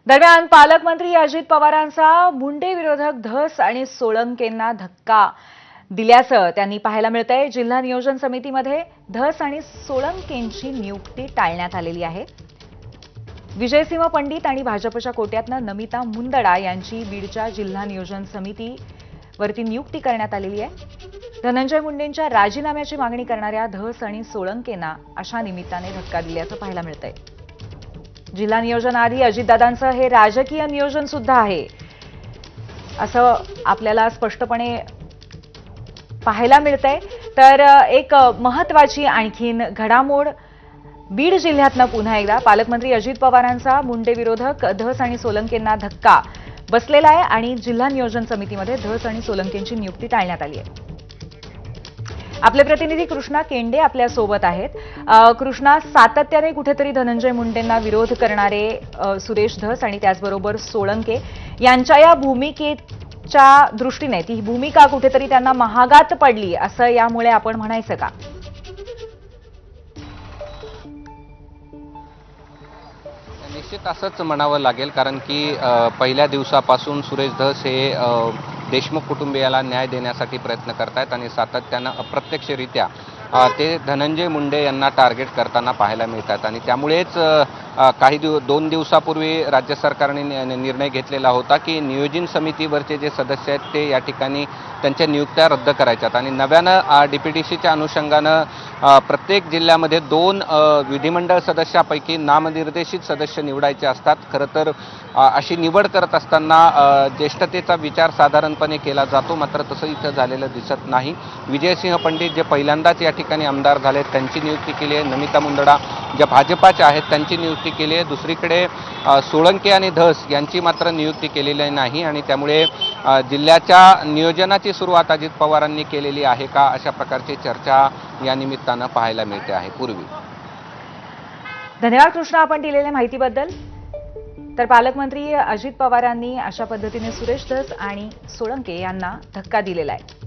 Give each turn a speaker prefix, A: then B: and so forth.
A: दरम्यान पालकमंत्री अजित पवारांचा मुंडे विरोधक धस आणि सोळंकेंना धक्का दिल्याचं त्यांनी पाहायला मिळतंय। जिल्हा नियोजन समितीमध्ये धस आणि सोळंकेंची नियुक्ती टाळण्यात आलेली आहे। विजयसिंह पंडित आणि भाजपच्या कोट्यातनं नमिता मुंदडा यांची बीडच्या जिल्हा नियोजन समितीवरती नियुक्ती करण्यात आलेली आहे। धनंजय मुंडेंच्या राजीनाम्याची मागणी करणाऱ्या धस आणि सोळंकेंना अशा निमित्ताने धक्का दिल्याचं पाहायला मिळतंय। जिल्हा नियोजनाआधी अजितदादांचं हे राजकीय नियोजन सुद्धा आहे असं आपल्याला स्पष्टपणे पाहायला मिळतंय। तर एक महत्त्वाची आणखीन घडामोड बीड जिल्ह्यातनं पुन्हा एकदा पालकमंत्री अजित पवारांचा मुंडे विरोधक धस आणि सोळंकेंना धक्का बसलेला आहे आणि जिल्हा नियोजन समितीमध्ये धस आणि सोळंकेंची नियुक्ती टाळण्यात आली आहे। आपले प्रतिनिधी कृष्णा केंडे आपल्या सोबत आहेत। कृष्णा, सातत्याने कुठेतरी धनंजय मुंडेंना विरोध करणारे सुरेश धस आणि त्याचबरोबर सोळंके यांच्या या भूमिकेच्या दृष्टीने ती भूमिका कुठेतरी त्यांना महागात पडली असं यामुळे आपण म्हणायचं का?
B: निश्चित असंच म्हणावं लागेल, कारण की पहिल्या दिवसापासून सुरेश धस हे देशमुख कुटुंबियाला न्याय देण्यासाठी प्रयत्न करतायत आणि सातत्यानं अप्रत्यक्षरित्या ते धनंजय मुंडे यांना टार्गेट करताना पाहायला मिळतात आणि त्यामुळेच दोन दिवसापूर्वी राज्य सरकारने निर्णय घेतलेला होता की नियोजन समितीवरचे जे सदस्य आहेत ते या ठिकाणी त्यांच्या नियुक्त्या रद्द करायच्यात आणि नव्यानं डीपीडीसीच्या अनुषंगानं प्रत्येक जिल्ह्यामध्ये 2 विधिमंडळ सदस्यापैकी नामनिर्देशित सदस्य निवडायचे असतात। खरं तर अशी निवड करत असताना ज्येष्ठतेचा विचार साधारणपणे केला जातो, मात्र तसं इथं झालेलं दिसत नाही। विजयसिंह पंडित जे पहिल्यांदाच या ठिकाणी आमदार झाले त्यांची नियुक्ती केली आहे, नमिता मुंदडा ज्या भाजपाच्या आहेत त्यांची नियुक्ती केली आहे। दुसरीकडे सोळंके आणि धस यांची मात्र नियुक्ती केलेली नाही आणि त्यामुळे जिल्ह्याच्या नियोजनाची सुरुवात अजित पवारांनी केलेली आहे का अशा प्रकारची चर्चा या निमित्तानं पाहायला मिळते आहे। पूर्वी
A: धन्यवाद कृष्णा आपण दिलेल्या माहितीबद्दल। तर पालकमंत्री अजित पवारांनी अशा पद्धतीने सुरेश धस आणि सोळंके यांना धक्का दिलेला आहे।